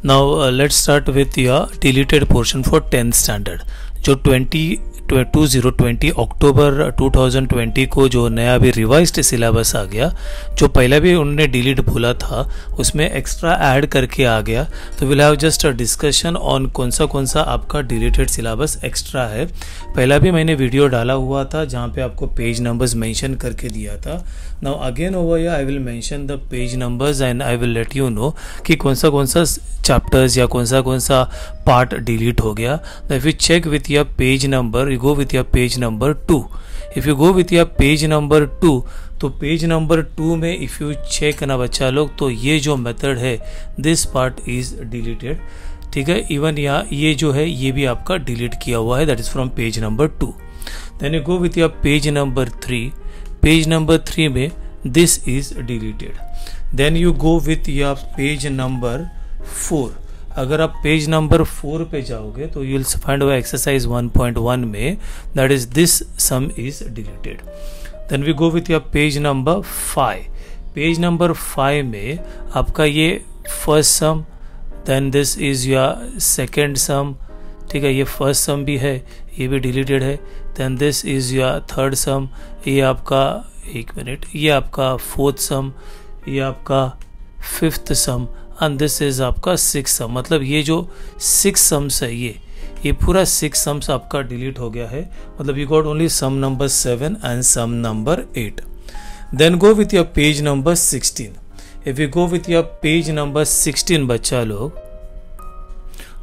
Now let's start with your deleted portion for 10th standard. जो 2020 अक्टूबर 2020 को जो नया अभी रिवाइज्ड सिलेबस आ गया, जो पहले भी उन्होंने डिलीट बोला था उसमें एक्स्ट्रा ऐड करके आ गया. तो will have just a discussion on कौन सा आपका डिलीटेड सिलेबस एक्स्ट्रा है. पहला भी मैंने वीडियो डाला हुआ था जहाँ पे आपको पेज नंबर्स मेंशन करके दिया था. Now again over here I will mention the page numbers and I will let you know कि कौन सा चैप्टर्स या कौन सा पार्ट डिलीट हो गया. If you check with your page number, you go with your page number 2. If you go with your page number 2, तो page number 2 में इफ यू चेक ना बच्चा लोग, तो ये जो मेथड है दिस पार्ट इज डिलीटेड. ठीक है, इवन यहाँ ये जो है ये भी आपका डिलीट किया हुआ है, that is from page number 2. Then you go with your page number 3. Page number 3 में this is deleted. Then you go with your page number 4. अगर आप पेज नंबर 4 पे जाओगे तो यू विल फाइंड एक्सरसाइज 1.1 में that is this sum is deleted. Then we go with your page number 5. Page number 5 में आपका ये first sum, then this is your second sum. ठीक है, ये फर्स्ट सम भी है, ये भी डिलीटेड है. Then this is your third sum, ये आपका ये आपका फोर्थ सम, ये आपका fifth sum and this is आपका सिक्स सम. मतलब ये जो 6 सम्स है ये पूरा 6 सम्स आपका डिलीट हो गया है. मतलब you got only sum number 7 and sum number 8. Then go with your page number 16. If you go with your page number 16 बच्चा लोग,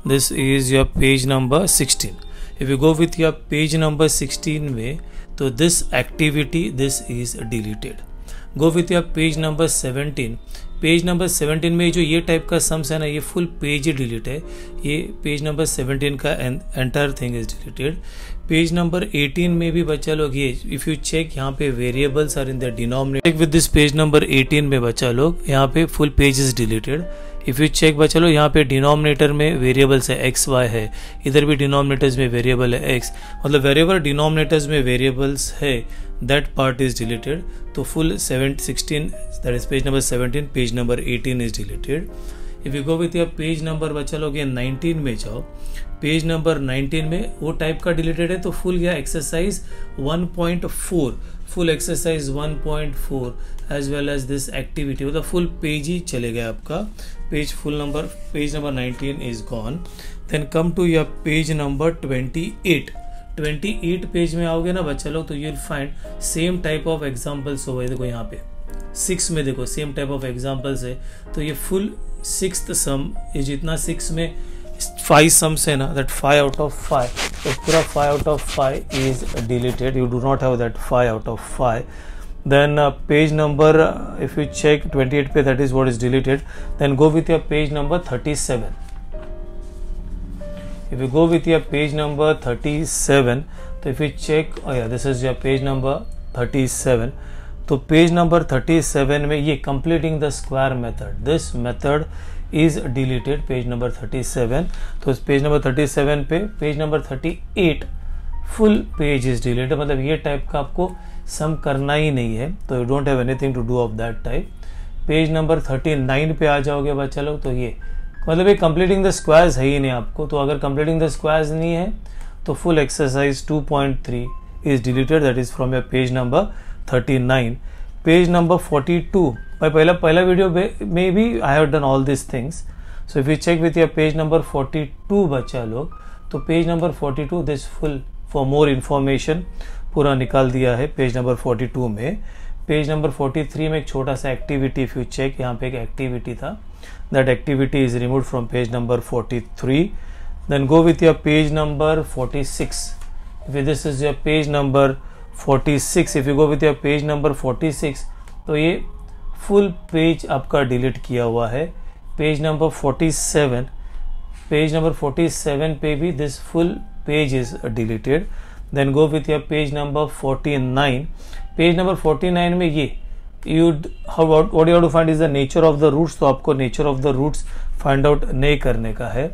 this is your page number 16. If you go with your page number 16 में, तो this activity this is deleted. Go with your page number 17. Page number 17 में जो ये type का sums है ना, ये फुल पेज ही डिलीट है. ये पेज नंबर 17 का entire thing is deleted. Page number 18 में भी बच्चा लोग ये इफ यू चेक, यहाँ पे variables are in the denominator. With this page number 18 में बच्चा लोग यहाँ पे full page is deleted. If you check बच्चा लोग, यहाँ पे डिनोमिनेटर में वेरिएबल्स है एक्स वाई है, इधर भी डिनोमिनेटर्स में वेरिएबल है एक्स. मतलब वेरिएबल डिनोमिनेटर्स में वेरिएबल्स है, that part is deleted. तो full 16, that is page number 17, page number 18 is deleted. If you go with your page number बच्चा लोग ये 19 में जाओ. पेज नंबर 19 में वो टाइप का डिलीटेड है, तो फुल गया exercise 1.4, full exercise 1.4 as well as this activity. मतलब फुल पेज ही चले गए आपका. Page number 19 is gone. Then come to your page number 28. 28 page में आओगे ना बच्चा लोग, तो you will find same type of examples हो गए. देखो यहाँ पे 6 में देखो सेम टाइप ऑफ एग्जांपल्स है. तो ये फुल 6th सम, ये जितना 6 में 5 सम्स है ना, दैट 5 आउट ऑफ 5, तो पूरा 5 out of 5 is deleted. You do not have that 5 out of 5. Then page number if you check 28 पे, that is what is deleted. Then go with your page number 37. If you go with your page number 37, तो if you check, oh yeah, this is your page number 37. तो page number 37 में ये completing the square method, this method is deleted. Page number 37. तो इस page number 37 पे page number 38 full page is deleted. मतलब ये type का आपको सम करना ही नहीं है, तो you don't have anything to do of that type. Page number 39 पे आ जाओगे बच्चा लोग, तो ये मतलब ये कंप्लीटिंग द स्क्वायर्स है ही नहीं आपको. तो अगर कंप्लीटिंग द स्क्वायर्स नहीं है तो full exercise 2.3 is deleted, that is from your page number 39. Page number 42, पहला वीडियो में भी I have done all this things. So if you check with your page number 42 बच्चा लोग, तो page number 42 this full for more information पूरा निकाल दिया है पेज नंबर 42 में. पेज नंबर 43 में एक छोटा सा एक्टिविटी, इफ यू चेक यहाँ पे एक एक्टिविटी था, that activity is removed from page number 43. Then go with your page number 46. If this is your page number 46, if you go with your page number 46, तो ये full page आपका delete किया हुआ है. पेज नंबर 47, पेज नंबर 47 पे भी this full page is deleted. Then go with your page number 49. Page number 49 में ये what you have to find is the nature of the roots. तो आपको nature of the roots find out नहीं करने का है.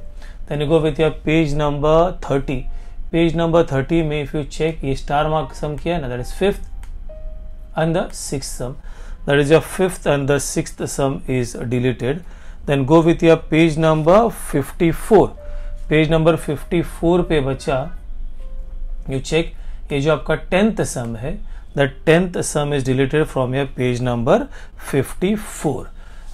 Then you go with your page number 30. Page number 30 में if you check, ये स्टार मार्क सम किया है ना, that is 5th and the 6th sum. That is your 5th and the 6th sum is deleted. Then go with your page number 54. Page number 54 पे बच्चा you check, ये जो आपका 10th सम है, the 10th some is deleted from your page number 54.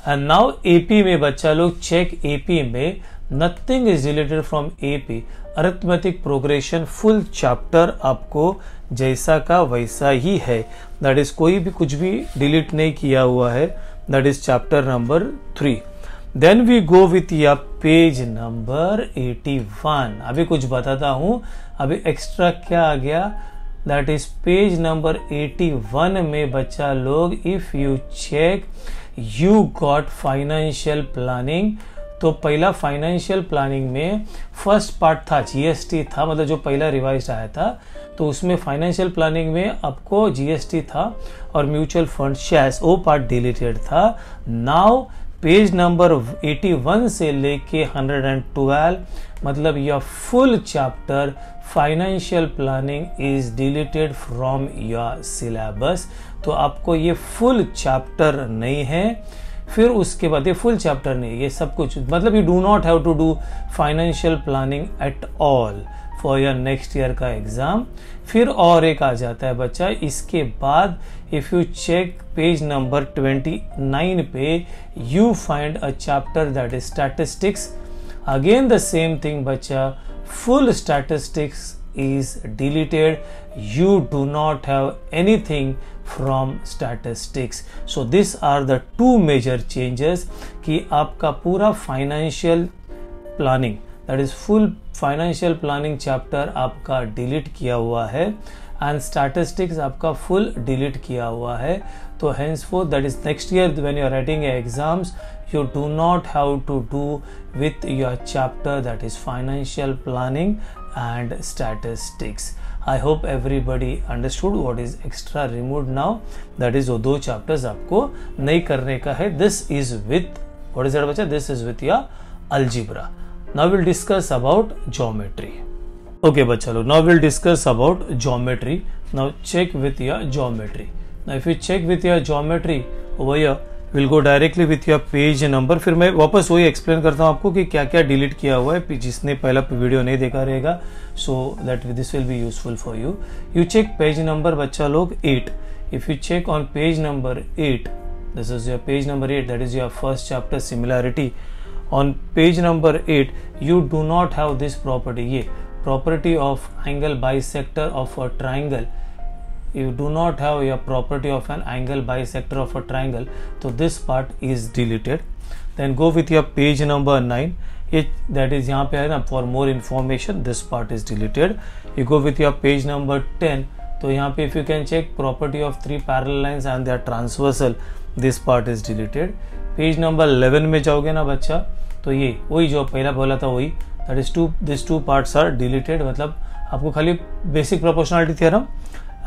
And now AP में बच्चा लोग check, AP में nothing is deleted from AP. Arithmetic progression full chapter आपको जैसा का वैसा ही है, दैट इज कोई भी कुछ भी डिलीट नहीं किया हुआ है, that is chapter number 3. Then we go with your page number 81. अभी कुछ बताता हूं, अभी एक्स्ट्रा क्या आ गया, दैट इज पेज नंबर 81 में बच्चा लोग if you check you got financial planning. तो पहला फाइनेंशियल प्लानिंग में फर्स्ट पार्ट था जीएसटी था, मतलब जो पहला रिवाइज आया था, तो उसमें फाइनेंशियल प्लानिंग में आपको जीएसटी था और म्यूचुअल फंड शेयर्स, वो पार्ट डिलीटेड था. नाउ पेज नंबर 81 से लेके 112 मतलब your full chapter financial planning is deleted from your syllabus. तो आपको ये फुल चैप्टर नहीं है. फिर उसके बाद ये फुल चैप्टर नहीं, ये सब कुछ मतलब you do not have to do financial planning at all for your next year का एग्जाम. फिर और एक आ जाता है बच्चा इसके बाद, if you check page number 29 पे you find a chapter that is statistics. Again the same thing बच्चा, full statistics is deleted. You do not have anything from statistics. So these are the two major changes कि आपका पूरा financial planning, that is full financial planning chapter आपका delete किया हुआ है and statistics आपका full delete किया हुआ है. तो henceforth that is next year when you are writing your exams, you do not have to do with your chapter that is financial planning and statistics. I hope everybody understood what is extra removed now. That is वो दो chapters आपको नहीं करने का है. This is with what is that बच्चा? This is with your algebra. Now we'll discuss about geometry. Okay बच्चा लोग, now we'll discuss about geometry. Now check with your geometry. Now if you check with your geometry over here, will go directly with your page number. फिर मैं वापस वही explain करता हूँ आपको कि क्या क्या डिलीट किया हुआ है, जिसने पहला वीडियो नहीं देखा रहेगा, so that this will be useful for you. You check page number बच्चा लोग 8. If you check on page number 8, this is your page number 8, that is your first chapter similarity. On page number 8 you do not have this property, ये property of angle bisector of a triangle. You do not have your property of an angle bisector of a triangle, so this part is deleted. Then go with your page number 9. That is यहाँ पे है ना, for more information this part is deleted. You go with your page number 10. तो यहाँ पे if you can check property of three parallel lines and their transversal, this part is deleted. Page number 11 में जाओगे ना बच्चा, तो ये वही जो पहला बोला था वही, that is these two parts are deleted. मतलब आपको खाली basic proportionality theorem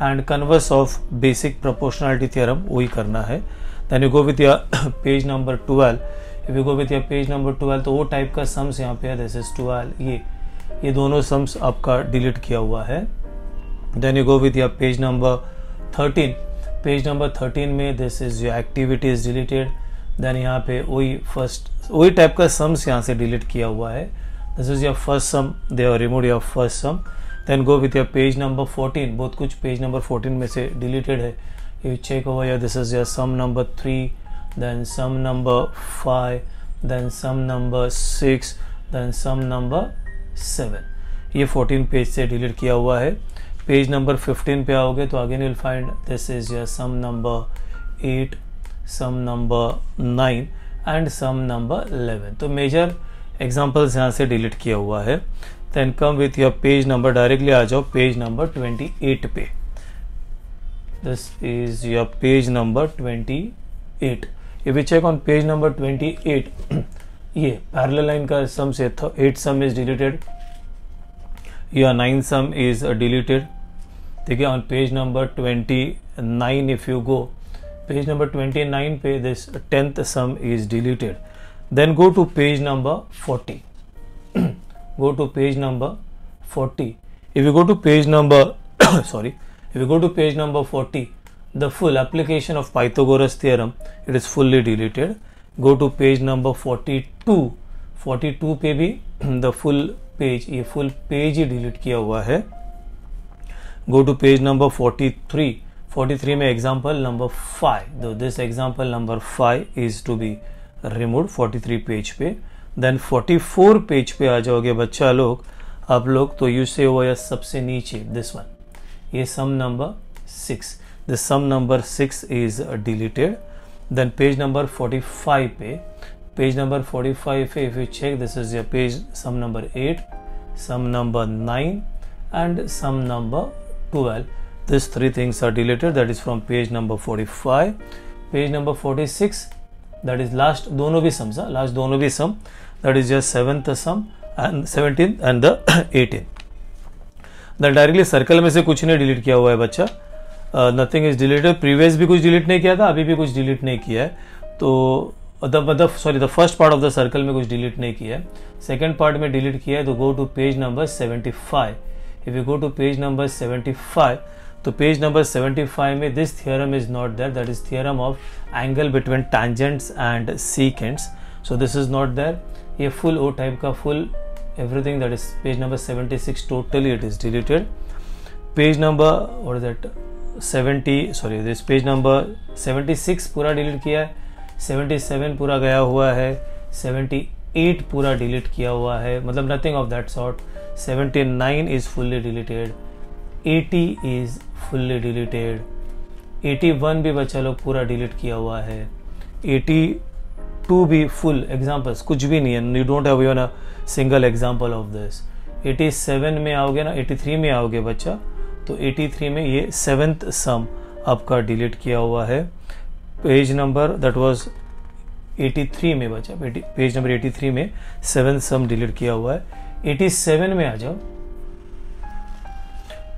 and converse of basic proportionality theorem वही करना है. Then you go with your page number 12. If you go with your page number 12, तो वो टाइप का sums यहाँ पे है, this is 12. ये दोनों सम्स आपका डिलीट किया हुआ है. Then you go with your page number 13. Page number 13 में this is your activity is deleted. Then यहाँ पे वही टाइप का सम्स यहाँ से डिलीट किया हुआ है. This is your first sum. They have removed your first sum. Then go with your page number 14. बहुत कुछ पेज नंबर 14 में से डिलीटेड है. You check over here. This is your sum number 3, then sum number 5, then sum number 6, then sum number 7. ये 14 page से delete किया हुआ है. पेज नंबर 15 पे आओगे तो again you'll find this is your sum number 8, sum number 9 and sum number 11. तो major examples यहाँ से डिलीट किया हुआ है. Then come with your page number, directly आ जाओ पेज नंबर 28 पे. This is your page number 28. If we check on page number 28, ये पैरेलल लाइन का सम से 8 सम इज डिलीटेड, या 9 सम इज डिलीटेड. ठीक है, on page number 29 if you go, page number 29 पे this 10th some is deleted. Then go to page number 40. Go to page number 40. If you go to page number if you go to page number 40, the full application of Pythagoras theorem, it is fully deleted. Go to page number 42 पे भी the full page, ये full page ही delete किया हुआ है. Go to page number 43 में example number 5, this example number 5 is to be remove 43 page पे. देन 44 पेज पे आ जाओगे बच्चा लोग, आप लोग तो यू से वो या सबसे नीचे दिस वन, ये sum number 6, this sum number 6 is deleted. Then page number 45 पे, पेज नंबर 45 पे if you check, this is your page sum number 8, sum number 9 and sum number 12. These three things are deleted. That is from page number 45. Page number 46, that is last दोनों भी sums, last दोनों भी sum, that is just 7th sum and 17th and the 18th. Then directly circle में से कुछ नहीं delete किया हुआ है बच्चा. Nothing is deleted. Previous भी कुछ डिलीट नहीं किया था, अभी भी कुछ डिलीट नहीं किया है. तो the first part of the circle में कुछ डिलीट नहीं किया है, सेकेंड पार्ट में डिलीट किया है. तो go to page number 75. If you go to page number 75, तो पेज नंबर 75 में this theorem is not there, that is theorem of angle between tangents and secants. So this is not there. ये full ओ type का full everything, that is page number 76 totally it is deleted. Page number what is that 70, this page number 76 पूरा delete किया है, 77 पूरा गया हुआ है, 78 पूरा डिलीट किया हुआ है, मतलब nothing of that sort. 79 is fully deleted, 80 is fully deleted, 81 भी बच्चा लोग पूरा डिलीट किया हुआ है, 82 भी फुल एग्जाम्पल्स कुछ भी नहीं है, you don't have even a single example of this. 87 में आओगे ना, 83 में आओगे बच्चा, तो 83 में ये 7th सम आपका डिलीट किया हुआ है. पेज नंबर दैट वाज 83 में बचा, पेज नंबर 83 में 7th सम डिलीट किया हुआ है. 87 में आ जाओ,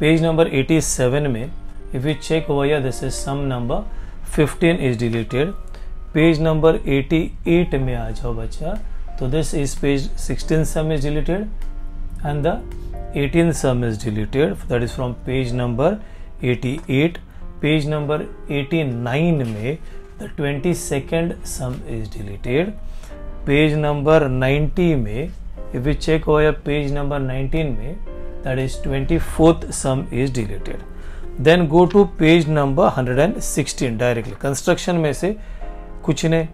पेज नंबर 87 में if you check over here, this is sum number 15 is deleted. Page number 88 में आ जाओ बच्चा, तो this is page 16 sum is deleted and the 18 sum is deleted, that is from page number 88. Page number 89 में the 22nd sum is deleted. Page number 90 में if we check over page number 19 में that is 24th sum is deleted. Then go to page number 116 directly. Construction में से कुछ नहीं,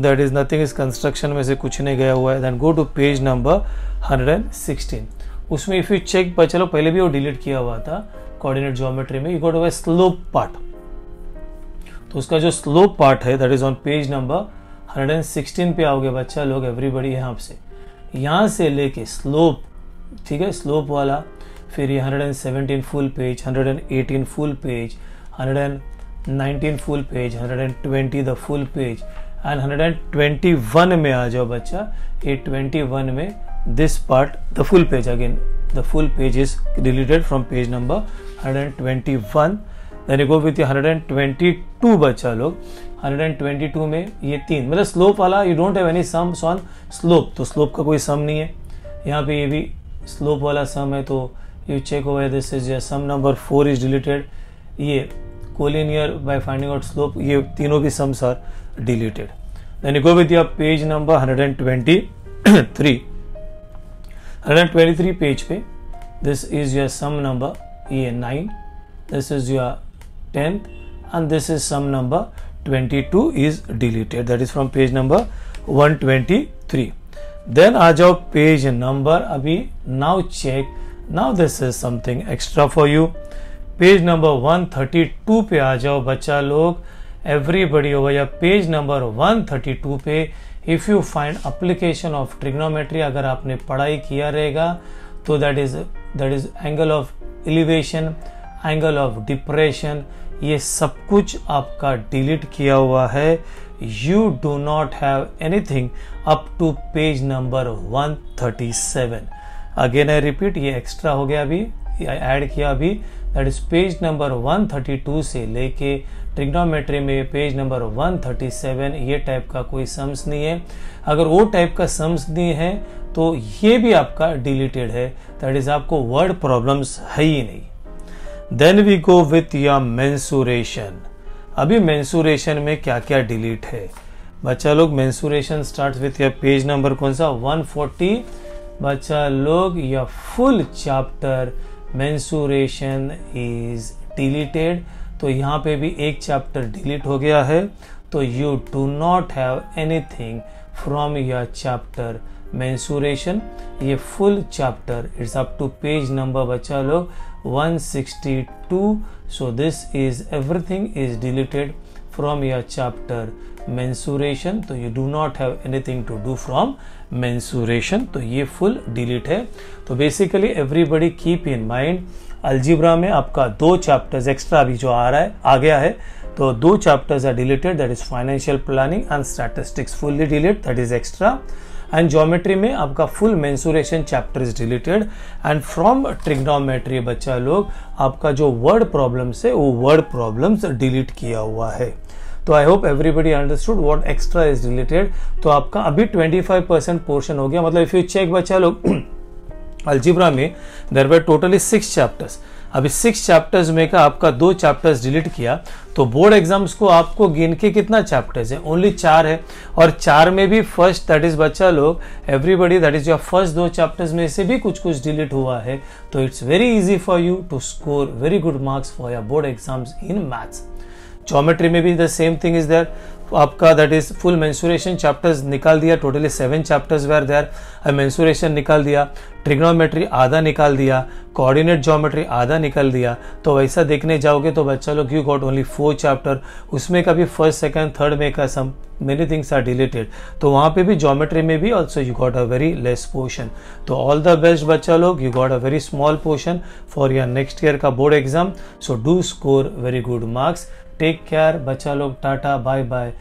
that is nothing is construction में से कुछ नहीं गया हुआ है. Then go to page number 116. उसमें इफ यू चेक, चलो पहले भी वो डिलीट किया हुआ था कोऑर्डिनेट ज्योमेट्री में, you got a slope part. तो उसका जो स्लोप पार्ट है that is on page number 116 पे आओगे बच्चा लोग, एवरीबडी यहाँ से लेके स्लोप, ठीक है, स्लोप वाला, फिर ये 117 full page, 118 full page, 119 full page, 120 the full page and 121 में आ जाओ बच्चा. ये 21 में this part, the full page again, the full page is deleted from page number 121. then you go with the 122 बच्चा लोग. 122 में ये 3, मतलब स्लोप वाला, you don't have any sums on slope, तो स्लोप का कोई सम नहीं है. यहाँ पे ये भी स्लोप वाला सम है, तो you check over this is sum number 4 is deleted. ये collinear by finding out slope, ये तीनों भी sums are deleted. then you go with your page number 123. 123 page पे this is your sum number ये 9, this is your 10th and this is sum number 22 is deleted, that is from page number 123. Then आ जाओ page number, अभी now check, now this is something extra for you. Page number 132 पे आ जाओ बच्चा लोग, everybody over या page number 132 पे if you find application of trigonometry, अगर आपने पढ़ाई किया रहेगा तो that is angle of elevation, angle of depression, ये सब कुछ आपका डिलीट किया हुआ है. You do not have anything up to page number 137. Again I repeat, ये एक्स्ट्रा हो गया, अभी ऐड किया अभी, दैट इज पेज नंबर 132 से लेके ट्रिग्नोमेट्री में पेज नंबर 137 ये टाइप का कोई सम्स नहीं है. अगर वो टाइप का सम्स नहीं है तो ये भी आपका डिलीटेड है, दैट इज आपको वर्ड प्रॉब्लम्स है ही नहीं. Then we go with your mensuration. अभी मेंसुरेशन में क्या क्या डिलीट है, बच्चा लोग mensuration start with your page number कौन सा 140। बच्चा लोग your full chapter mensuration is deleted. तो यहाँ पे भी एक चैप्टर डिलीट हो गया है, तो you do not have anything from your chapter mensuration. ये full chapter it's up to page number बच्चा लोग 162। So this is everything is deleted from your chapter mensuration. तो you do not have anything to do from mensuration. तो ये full delete है। तो basically everybody keep in mind, algebra में आपका 2 chapters extra अभी जो आ गया है, तो 2 chapters are deleted, that is financial planning and statistics fully delete, that is extra. And geometry में आपका full mensuration chapter is deleted. And from trigonometry बच्चा लोग आपका जो वर्ड प्रॉब्लम्स है वो वर्ड प्रॉब्लम्स डिलीट किया हुआ है। तो I hope everybody understood what extra is deleted. तो आपका अभी 25% पोर्शन हो गया। मतलब इफ यू चेक बच्चा लोग अलजेब्रा में देयर वर टोटली 6 चैप्टर्स। अभी 6 चैप्टर्स में का आपका 2 चैप्टर्स डिलीट किया, तो बोर्ड एग्जाम्स को आपको गिन के कितना चैप्टर्स है, ओनली 4 है। और 4 में भी फर्स्ट दैट इज बच्चा लोग everybody that is your first 2 chapters में से भी कुछ डिलीट हुआ है। तो it's very easy for you to score very good marks for your board exams in maths. Geometry में भी the same thing is there. आपका that is full mensuration chapters निकाल दिया, totally 7 chapters were there, mensuration निकाल दिया, trigonometry आधा निकाल दिया, कोऑर्डिनेट ज्योमेट्री आधा निकाल दिया। तो वैसा देखने जाओगे तो बच्चा लोग यू गॉट ओनली 4 चैप्टर, उसमें का भी फर्स्ट सेकंड थर्ड में का some many things are deleted. तो वहाँ पे भी ज्योमेट्री में भी also you got a very less portion. तो ऑल द बेस्ट बच्चा लोग, you got a very small portion for your next year का board exam. So do score very good marks. Take care बच्चा लोग, tata bye bye.